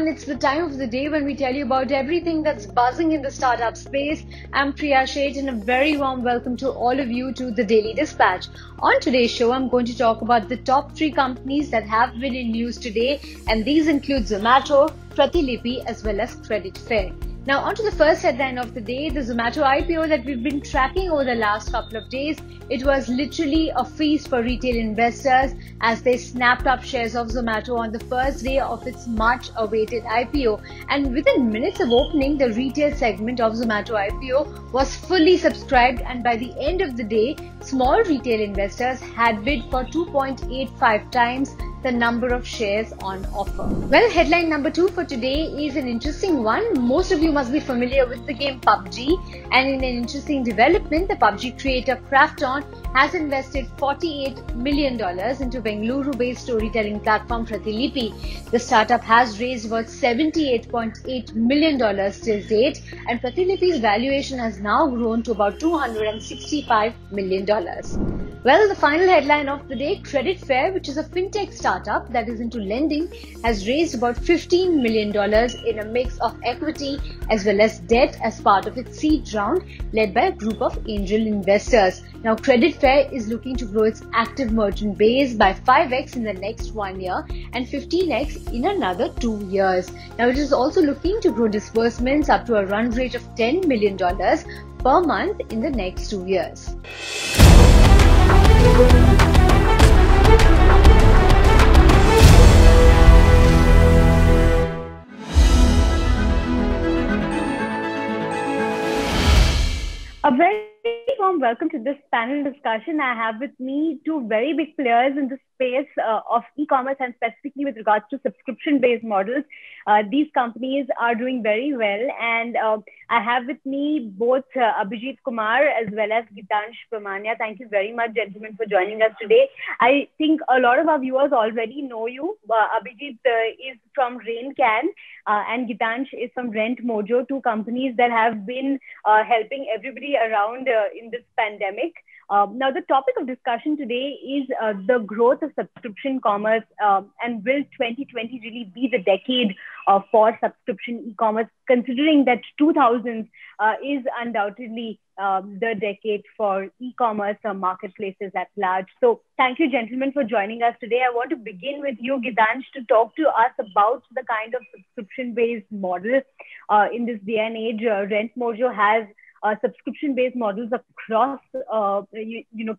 everyone. It's the time of the day when we tell you about everything that's buzzing in the startup space. I'm Priya Sheth and a very warm welcome to all of you to the Daily Dispatch. On today's show, I'm going to talk about the top 3 companies that have been in news today, and these include Zomato, Pratilipi as well as Credit Fair. Now on to the first headline of the day, the Zomato IPO that we've been tracking over the last couple of days. It was literally a feast for retail investors as they snapped up shares of Zomato on the first day of its much awaited IPO. And within minutes of opening, the retail segment of Zomato IPO was fully subscribed, and by the end of the day, small retail investors had bid for 2.85 times the number of shares on offer. Well, headline number 2 for today is an interesting one. Most of you must be familiar with the game PUBG, and in an interesting development, the PUBG creator Krafton has invested $48 million into Bengaluru-based storytelling platform Pratilipi. The startup has raised about $78.8 million till date, and Pratilipi's valuation has now grown to about $265 million. Well, the final headline of the day, Credit Fair, which is a fintech startup that is into lending, has raised about $15 million in a mix of equity as well as debt as part of its seed round led by a group of angel investors. Now, Credit Fair is looking to grow its active merchant base by 5x in the next 1 year and 15x in another 2 years. Now, it is also looking to grow disbursements up to a run rate of $10 million per month in the next 2 years. A very warm welcome to this panel discussion. I have with me two very big players in the space of e-commerce, and specifically with regards to subscription-based models. These companies are doing very well, and I have with me both Abhijit Kumar as well as Gitansh Pramania. Thank you very much, gentlemen, for joining us today. I think a lot of our viewers already know you. Abhijit is from RainCan and Gitansh is from Rent Mojo, two companies that have been helping everybody around in this pandemic. Now, the topic of discussion today is the growth of subscription commerce, and will 2020 really be the decade for subscription e-commerce, considering that 2000s is undoubtedly the decade for e-commerce marketplaces at large. So thank you, gentlemen, for joining us today. I want to begin with you, Gitansh, to talk to us about the kind of subscription-based model in this day and age. Rent Mojo has subscription-based models across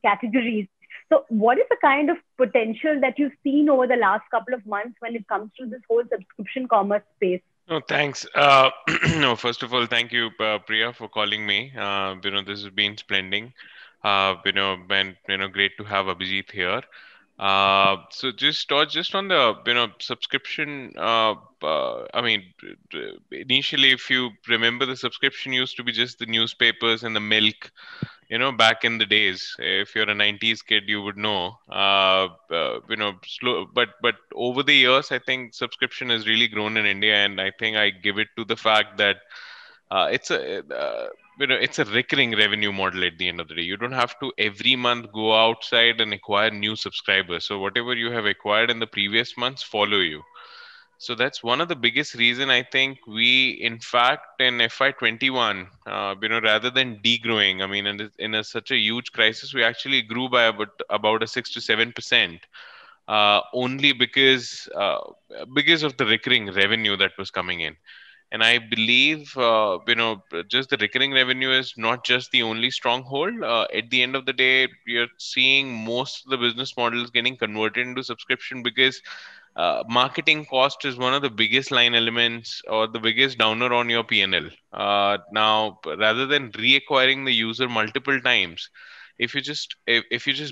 categories. So what is the kind of potential that you've seen over the last couple of months when it comes to this whole subscription commerce space? No, thanks. No, first of all, thank you, Priya, for calling me. This has been splendid. And great to have Abhijit here. So just on the subscription. Initially, if you remember, the subscription used to be just the newspapers and the milk. Back in the days, if you're a 90s kid, you would know. Slow, but over the years, I think subscription has really grown in India, and I think I give it to the fact that it's a recurring revenue model at the end of the day. You don't have to every month go outside and acquire new subscribers. So whatever you have acquired in the previous months follow you. So that's one of the biggest reason I think we, in fact, in FY21, rather than degrowing, in such a huge crisis, we actually grew by about a 6 to 7%, only because of the recurring revenue that was coming in. And I believe, just the recurring revenue is not just the only stronghold. At the end of the day, you're seeing most of the business models getting converted into subscription because marketing cost is one of the biggest line elements or the biggest downer on your P&L. Now, rather than reacquiring the user multiple times, if you just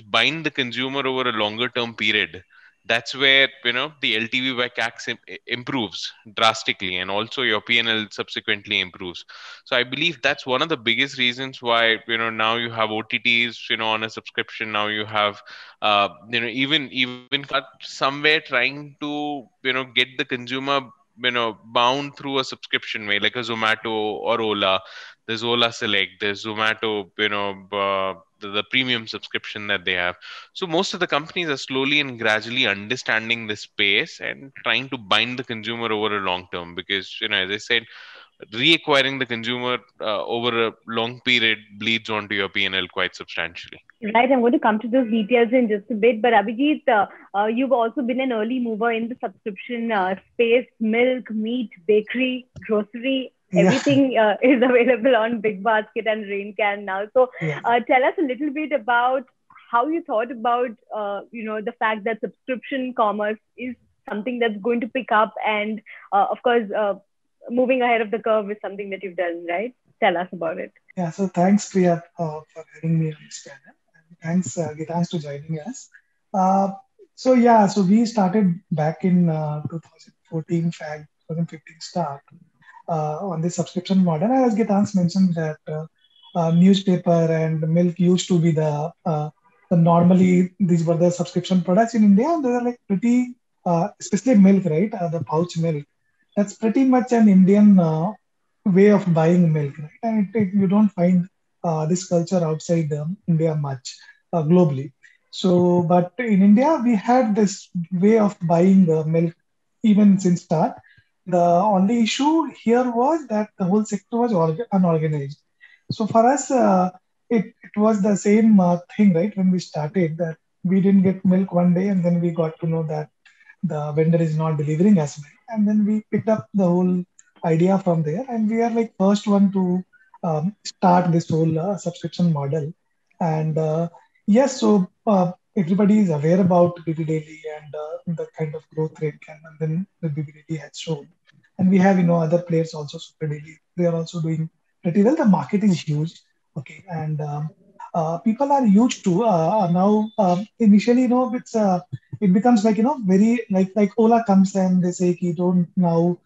bind the consumer over a longer term period, that's where the LTV by CAC improves drastically, and also your P&L subsequently improves. So I believe that's one of the biggest reasons why now you have OTTs on a subscription. Now you have even somewhere trying to get the consumer bound through a subscription way, like a Zomato or Ola. there's Ola Select, there's Zomato, the premium subscription that they have. So most of the companies are slowly and gradually understanding this space and trying to bind the consumer over a long term, because, as I said, reacquiring the consumer over a long period bleeds onto your P&L quite substantially. Right, I'm going to come to those details in just a bit. But Abhijit, you've also been an early mover in the subscription space: milk, meat, bakery, grocery. Everything is available on Big Basket and Raincan now. So, tell us a little bit about how you thought about, the fact that subscription commerce is something that's going to pick up, and of course, moving ahead of the curve is something that you've done, right? Tell us about it. Yeah, so thanks, Priya, for having me on this panel. And thanks, Gitansh, to joining us. Uh, so we started back in 2014, 2015 start on the subscription model. As Gitansh mentioned that newspaper and milk used to be the normally these were the subscription products in India, and they were like pretty, especially milk, right? The pouch milk. That's pretty much an Indian way of buying milk, right? And you don't find this culture outside India much globally. So, but in India, we had this way of buying milk even since start. The only issue here was that the whole sector was unorganized. So for us, it was the same thing, right? When we started, that we didn't get milk one day, and then we got to know that the vendor is not delivering as well, and then we picked up the whole idea from there, and we are like first one to start this whole subscription model. And yes, so everybody is aware about BB Daily and the kind of growth rate and then the BB Daily has shown. And we have other players also, Super Daily. They are also doing pretty well. The market is huge, okay, and people are used to now. Initially, it becomes like very like Ola comes and they say, "You don't now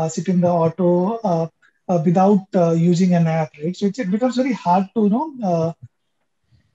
sit in the auto without using an app," right? So it becomes very hard to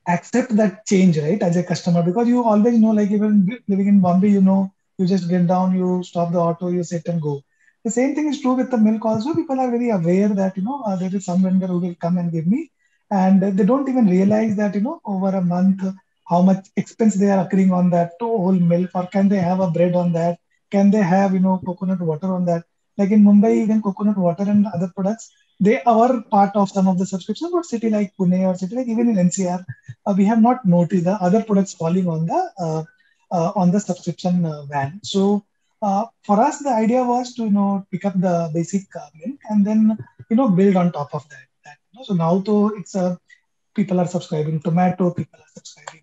accept that change, right, as a customer, because you always know, like even living in Bombay, you just get down, you stop the auto, you sit and go. The same thing is true with the milk also. People are very aware that there is some vendor who will come and give me, and they don't even realize that over a month how much expense they are accruing on that whole milk, or can they have a bread on that, can they have coconut water on that. Like in Mumbai, even coconut water and other products, they are part of some of the subscriptions. But city like Pune or city like even in NCR, we have not noticed the other products falling on the subscription van. So for us, the idea was to pick up the basic milk and then build on top of that. So now though it's people are subscribing tomato, people are subscribing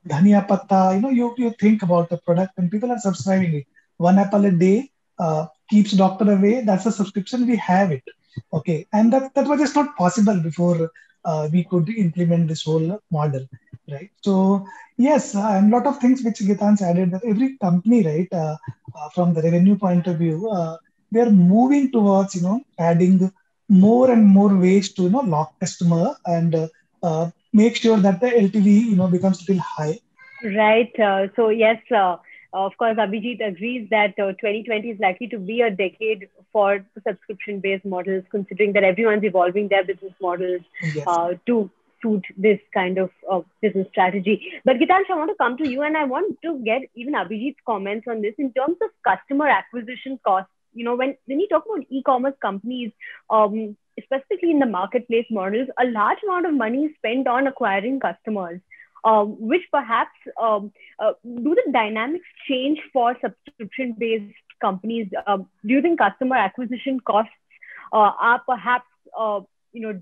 dhania patta. You think about the product and people are subscribing it. One apple a day keeps doctor away. That's a subscription. We have it. Okay, and that was just not possible before we could implement this whole model, right? So yes, and a lot of things which Gitan's added, that every company, right, from the revenue point of view, they are moving towards adding more and more ways to lock customer and make sure that the LTV becomes still high. Right. So yes, of course, Abhijit agrees that 2020 is likely to be a decade for subscription-based models, considering that everyone's evolving their business models to suit this kind of business strategy. But Gitansh, I want to come to you, and I want to get even Abhijit's comments on this in terms of customer acquisition costs. When you talk about e-commerce companies, specifically in the marketplace models, a large amount of money is spent on acquiring customers. Which perhaps do the dynamics change for subscription-based companies? Do you think customer acquisition costs are perhaps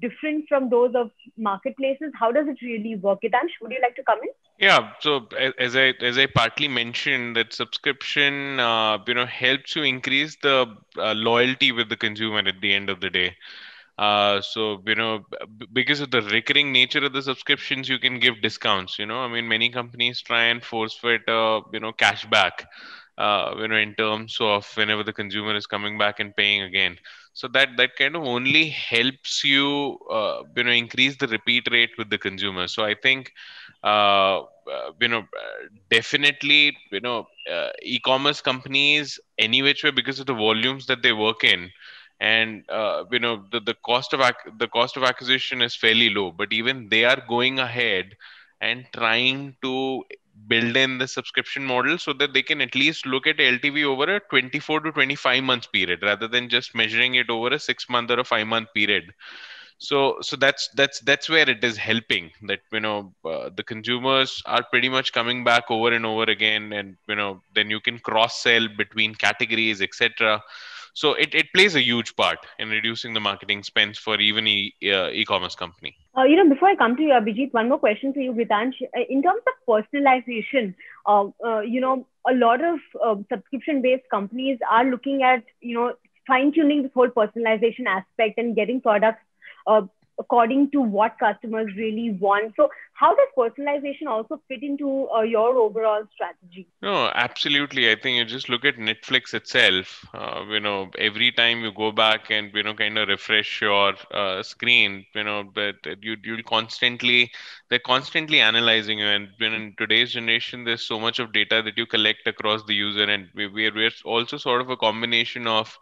different from those of marketplaces? How does it really work? Gitansh, would you like to come in? Yeah, so as I partly mentioned, that subscription helps you increase the loyalty with the consumer at the end of the day. So because of the recurring nature of the subscriptions, you can give discounts. I mean, many companies try and force fit cash back in terms of whenever the consumer is coming back and paying again. So that kind of only helps you increase the repeat rate with the consumer. So I think uh, definitely e-commerce companies, any which way, because of the volumes that they work in, and the cost of acquisition is fairly low, but even they are going ahead and trying to build in the subscription model so that they can at least look at LTV over a 24 to 25 months period rather than just measuring it over a 6 month or a 5 month period. So that's where it is helping, that the consumers are pretty much coming back over and over again, and then you can cross sell between categories, etc. So it plays a huge part in reducing the marketing spends for even e-commerce company. Before I come to you, Abhijit, one more question for you, Gitansh. In terms of personalization, a lot of subscription-based companies are looking at, fine-tuning this whole personalization aspect and getting products uh, according to what customers really want. So, how does personalization also fit into your overall strategy? No, absolutely. I think you just look at Netflix itself. Every time you go back and kind of refresh your screen, but you'll constantly they're constantly analyzing you. And in today's generation, there's so much of data that you collect across the user, and we're also sort of a combination of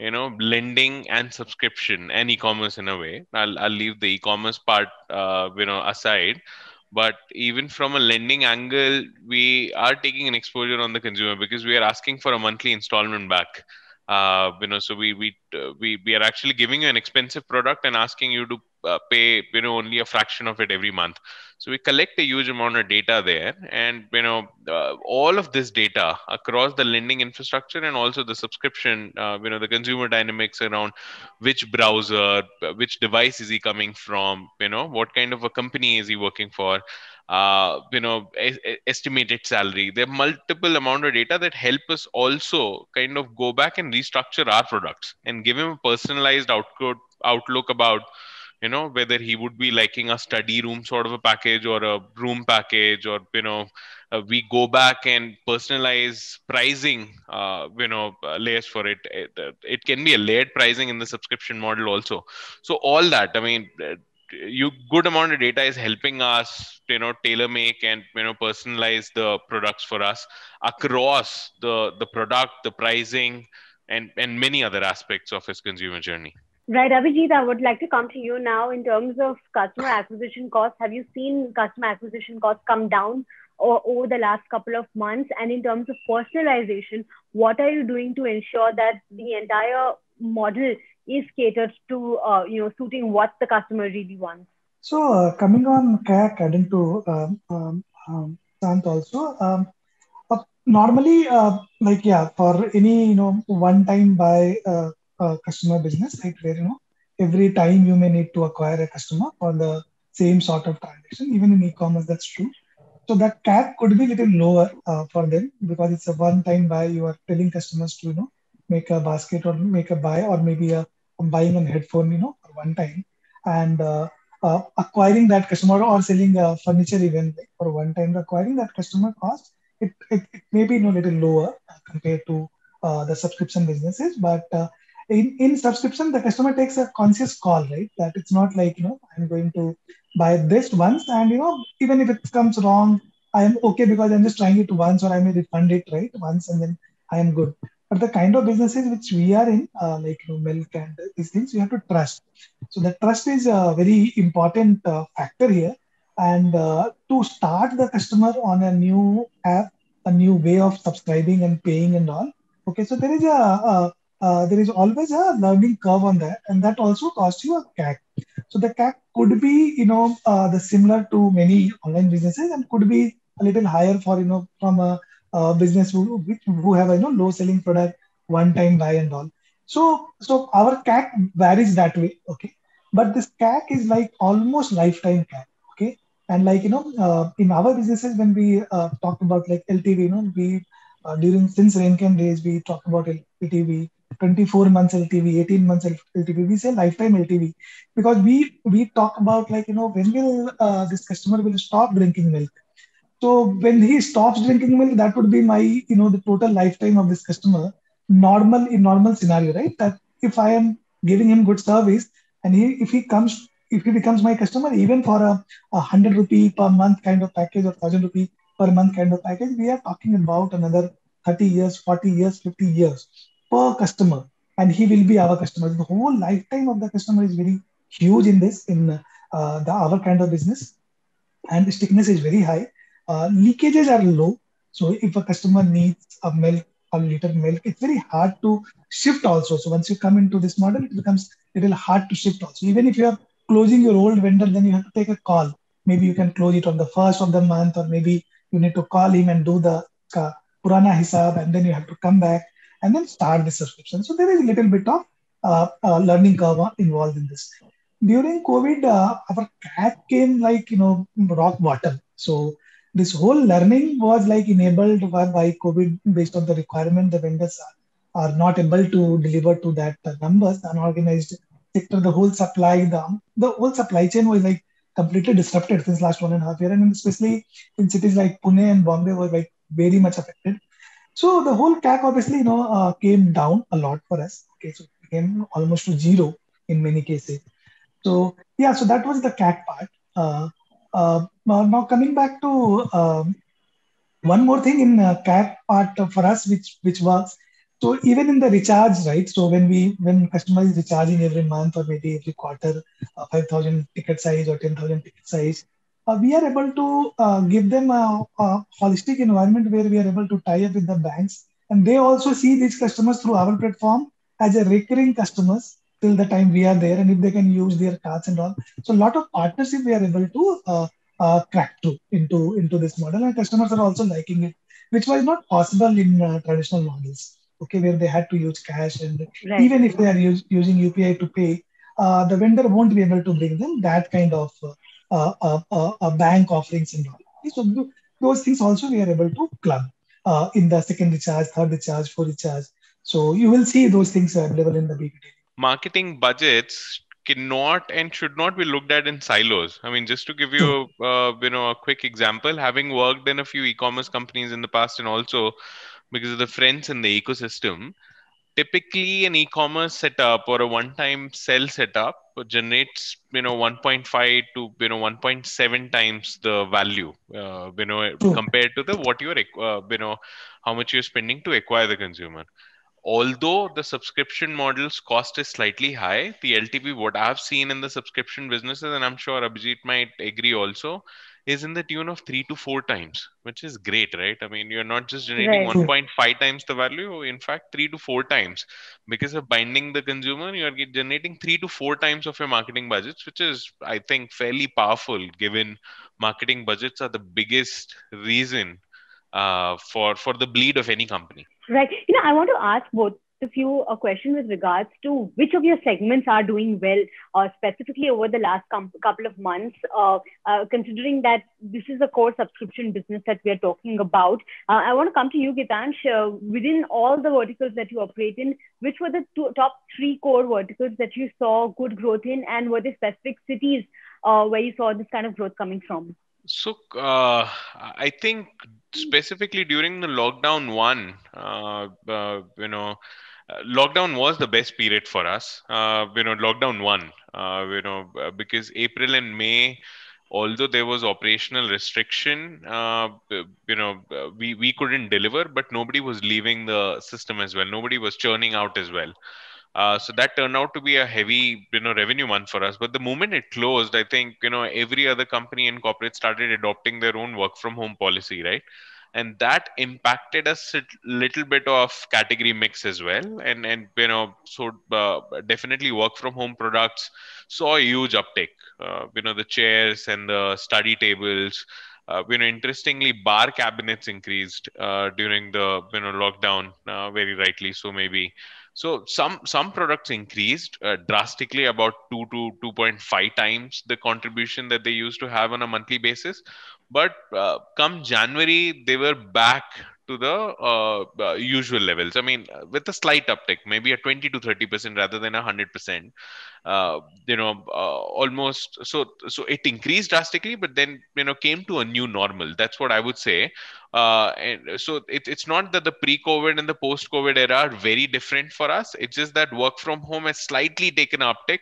lending and subscription and e-commerce in a way. I'll leave the e-commerce part aside, but even from a lending angle, we are taking an exposure on the consumer because we are asking for a monthly installment back. So we are actually giving you an expensive product and asking you to pay only a fraction of it every month. So we collect a huge amount of data there, and all of this data across the lending infrastructure and also the subscription, the consumer dynamics around which browser, which device is he coming from, what kind of a company is he working for, estimated salary. There are multiple amount of data that help us also kind of go back and restructure our products and give him a personalized outlook about whether he would be liking a study room sort of a package or a room package, or we go back and personalize pricing layers for it can be a layered pricing in the subscription model also. So all that, I mean, you good amount of data is helping us tailor make and personalize the products for us across the product, the pricing, and many other aspects of his consumer journey. Right, Abhijit, I would like to come to you now in terms of customer acquisition costs. Have you seen customer acquisition costs come down over the last couple of months? And in terms of personalization, what are you doing to ensure that the entire model is catered to, suiting what the customer really wants? So coming on CAC, adding to Sant also, normally, like yeah, for any one time buy customer business, right, where every time you may need to acquire a customer for the same sort of transaction, even in e-commerce that's true. So that CAC could be a little lower for them because it's a one time buy. You are telling customers to make a basket or make a buy, or maybe buying a headphone for one time, and acquiring that customer or selling furniture even, like, for one time acquiring that customer cost, it may be a little lower compared to the subscription businesses. But in subscription, the customer takes a conscious call, right? That it's not like, I'm going to buy this once, and even if it comes wrong, I am okay because I'm just trying it once, or I may refund it right once, and then I am good. But the kind of businesses which we are in, like milk and these things, you have to trust. So the trust is a very important factor here. And to start the customer on a new app, a new way of subscribing and paying and all. Okay, so there is always a learning curve on that, and that also costs you a CAC. So the CAC could be, the similar to many online businesses, and could be a little higher for, from a business who have low selling product, one time buy and all. So our CAC varies that way. Okay, but this CAC is like almost lifetime CAC. Okay, and like in our businesses, when we talk about like LTV, we during since Raincan days we talk about LTV. 24 months LTV, 18 months LTV. We say lifetime LTV because we talk about like when will this customer will stop drinking milk. So when he stops drinking milk, that would be my the total lifetime of this customer. Normal scenario, right? That if I am giving him good service, and if he becomes my customer, even for a 100 rupee per month kind of package, or 1,000 rupee per month kind of package, we are talking about another 30 years, 40 years, 50 years per customer. and he will be our customer. The whole lifetime of the customer is very huge in this, in the our kind of business, and the stickiness is very high. Leakages are low. So if a customer needs a milk, a liter milk, it's very hard to shift also. So once you come into this model, it becomes a little hard to shift also. Even if you are closing your old vendor, then you have to take a call. Maybe you can close it on the first of the month, or maybe you need to call him and do the Purana Hisab, and then you have to come back and then start the subscription. So there is a little bit of learning curve involved in this. During COVID, our CAC came like, rock bottom. So this whole learning was like enabled by COVID based on the requirement. The vendors are not able to deliver to that numbers. Unorganized sector, the whole supply chain was like completely disrupted since last 1.5 years, and especially in cities like Pune and Bombay were like very much affected. So the whole CAC obviously, came down a lot for us. Okay, so it became almost to zero in many cases. So yeah, so that was the CAC part. Now coming back to one more thing in CAC part for us, which works. So even in the recharge, right? So when customer is recharging every month or maybe every quarter, 5,000 ticket size or 10,000 ticket size, we are able to give them a holistic environment where we are able to tie up with the banks, and they also see these customers through our platform as a recurring customers till the time we are there, and if they can use their cards and all. So a lot of partnership we are able to crack through into this model, and customers are also liking it, which was not possible in traditional models. Okay, where they had to use cash, and Right. even if they are using UPI to pay, the vendor won't be able to bring them that kind of bank offerings and all. Okay, so those things also we are able to club in the second recharge, third recharge, fourth recharge. So you will see those things available in the BPT. Marketing budgets cannot and should not be looked at in silos. I mean, just to give True. you a quick example, having worked in a few e-commerce companies in the past, and also because of the friends in the ecosystem, typically an e-commerce setup or a one-time sell setup generates 1.5 to 1.7 times the value True. compared to the what you're how much you're spending to acquire the consumer. Although the subscription models cost is slightly high, the LTV, what I've seen in the subscription businesses, and I'm sure Abhijit might agree also, is in the tune of 3 to 4 times, which is great, right? I mean, you're not just generating Right. True. 1.5 times the value, in fact, 3 to 4 times. Because of binding the consumer, you're generating 3 to 4 times of your marketing budgets, which is, I think, fairly powerful given marketing budgets are the biggest reason for the bleed of any company. Right. I want to ask both of you a question with regards to which of your segments are doing well, specifically over the last couple of months, considering that this is a core subscription business that we are talking about. I want to come to you, Gitansh. Within all the verticals that you operate in, which were the top three core verticals that you saw good growth in, and were there specific cities where you saw this kind of growth coming from? So I think specifically during the lockdown one, lockdown was the best period for us. Lockdown one, because April and May, although there was operational restriction, we couldn't deliver, but nobody was leaving the system as well. Nobody was churning out as well. So that turned out to be a heavy, revenue month for us. But the moment it closed, I think, every other company and corporate started adopting their own work from home policy, right? And that impacted us a little bit of category mix as well. And so definitely work from home products saw a huge uptake. The chairs and the study tables. Interestingly, bar cabinets increased during the lockdown, very rightly so maybe. So some products increased drastically, about 2 to 2.5 times the contribution that they used to have on a monthly basis. But come January, they were back to the usual levels. I mean, with a slight uptick, maybe a 20 to 30% rather than 100%. Almost so it increased drastically, but then came to a new normal. That's what I would say. And so it's not that the pre-COVID and the post-COVID era are very different for us. It's just that work from home has slightly taken an uptick,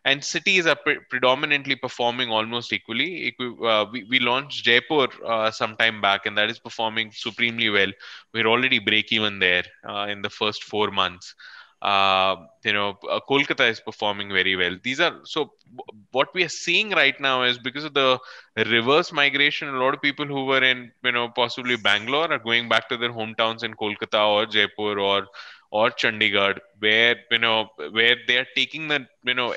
and cities are predominantly performing almost equally. We launched Jaipur some time back, and that is performing supremely well. We're already break even there in the first 4 months. Kolkata is performing very well. These are so what we are seeing right now is because of the reverse migration. A lot of people who were in possibly Bangalore are going back to their hometowns in Kolkata or Jaipur or Chandigarh, where they are taking the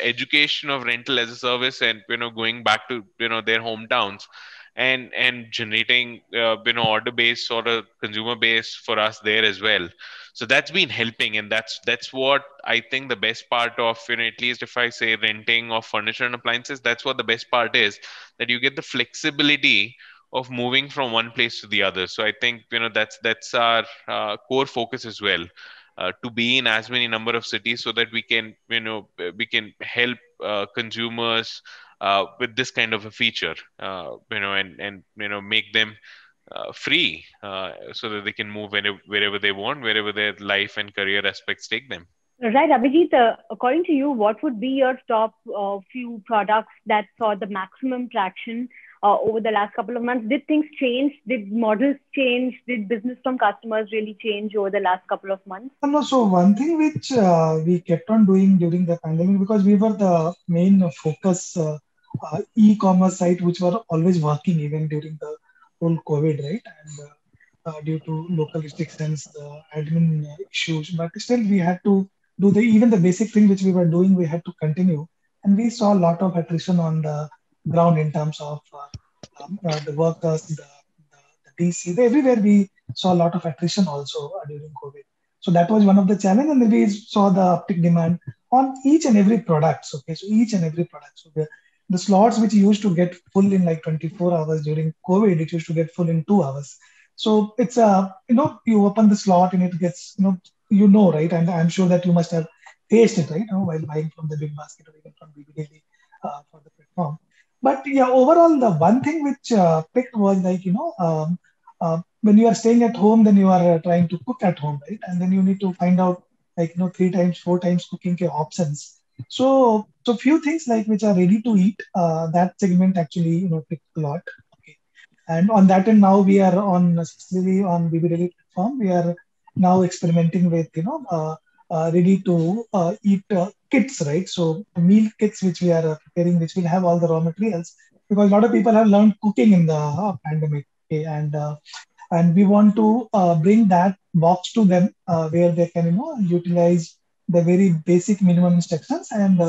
education of rental as a service and going back to their hometowns and generating order base or a consumer base for us there as well. So that's been helping, and that's what I think the best part of at least if I say renting of furniture and appliances, that's what the best part is, that you get the flexibility of moving from one place to the other. So I think that's our core focus as well, to be in as many number of cities so that we can help consumers with this kind of a feature, and make them free, so that they can move wherever they want, wherever their life and career aspects take them. Right, Abhijit, according to you, what would be your top few products that saw the maximum traction over the last couple of months? Did things change? Did models change? Did business from customers really change over the last couple of months? No, so one thing which we kept on doing during the pandemic, because we were the main focus e-commerce site which were always working even during the whole COVID, right? And due to local restrictions, the admin issues, but still we had to do the even the basic thing which we were doing, we had to continue. And we saw a lot of attrition on the ground in terms of the workers, the DC. Everywhere we saw a lot of attrition also during COVID. So that was one of the challenge, and we saw the uptick demand on each and every product. Okay, so each and every product. So the slots which used to get full in like 24 hours during COVID, it used to get full in 2 hours. So it's you open the slot and it gets right, and I'm sure that you must have faced it, right, while buying from the big basket or even from BB Daily for the platform. But yeah, overall, the one thing which picked was like when you are staying at home, then you are trying to cook at home, right? And then you need to find out like 3 times, 4 times cooking options. So few things like which are ready to eat. That segment actually picked a lot. Okay, and on that end now we are on especially on BB Daily platform. We are now experimenting with ready to eat kits, right? So meal kits which we are preparing, which will have all the raw materials, because a lot of people have learned cooking in the pandemic. Okay, and we want to bring that box to them where they can utilize the very basic minimum instructions and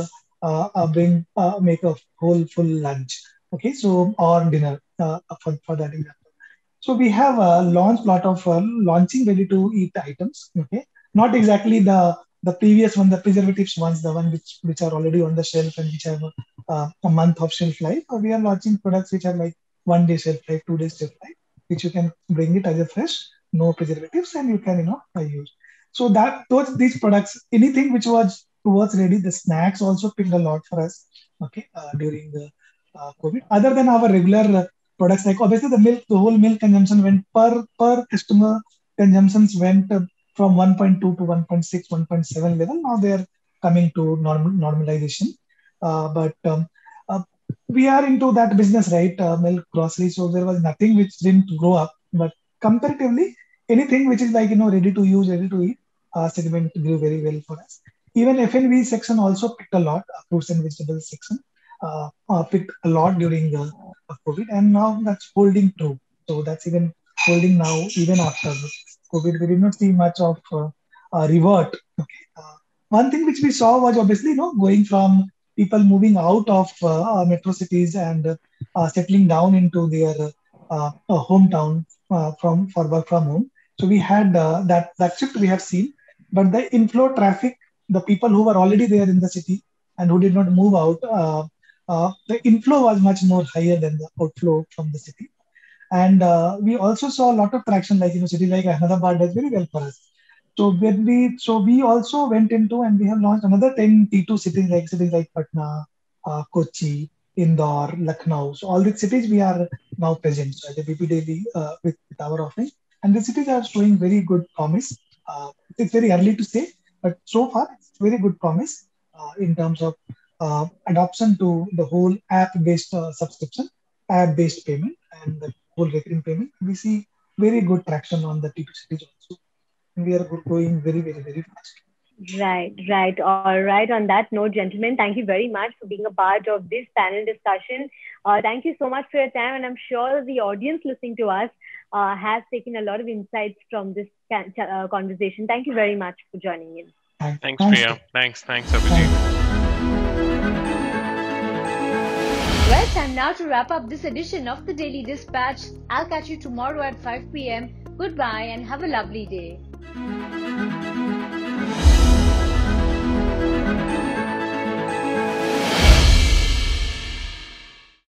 bring make a whole full lunch. Okay, so or dinner for that example. So we have launched lot of launching ready to eat items. Okay, not exactly the previous one, the preservatives ones, the one which are already on the shelf and which have a month of shelf life. We are launching products which are like 1 day shelf life, 2 days shelf life, which you can bring it as a fresh, no preservatives, and you can use. So that these products, anything which was towards ready, the snacks also picked a lot for us. Okay, during the COVID. Other than our regular products, like obviously the milk, the whole milk consumption went per customer consumptions went from 1.2 to 1.6, 1.7 level. Now they are coming to normalization. But we are into that business, right? Milk, grocery. So there was nothing which didn't grow up. But comparatively, anything which is like ready to use, ready to eat, segment grew very well for us. Even F&B section also picked a lot. Fruits and vegetables section picked a lot during the COVID, and now that's holding true. So that's even holding now, even after COVID. We did not see much of revert. Okay. One thing which we saw was obviously, going from people moving out of metro cities and settling down into their hometown for work from home. So we had that shift we have seen, but the inflow traffic, the people who were already there in the city and who did not move out, the inflow was much more higher than the outflow from the city. And we also saw a lot of traction, like cities like Ahmedabad does very well for us. So we also went into and we have launched another 10 T2 cities like Patna, Kochi, Indore, Lucknow. So all these cities we are now present. So at the BP Daily with our offering, and the cities are showing very good promise. It's very early to say, but so far it's very good promise in terms of adoption to the whole app-based subscription, app-based payment, and the whole recurring payment. We see very good traction on the T2 cities also. And we are growing very, very, very fast. Right. All right. On that note, gentlemen, thank you very much for being a part of this panel discussion. Thank you so much for your time, and I'm sure the audience listening to us has taken a lot of insights from this conversation. Thank you very much for joining in. Thanks, Priya. Thanks, Abhijit. Well, time now to wrap up this edition of the Daily Dispatch. I'll catch you tomorrow at 5 p.m. Goodbye and have a lovely day.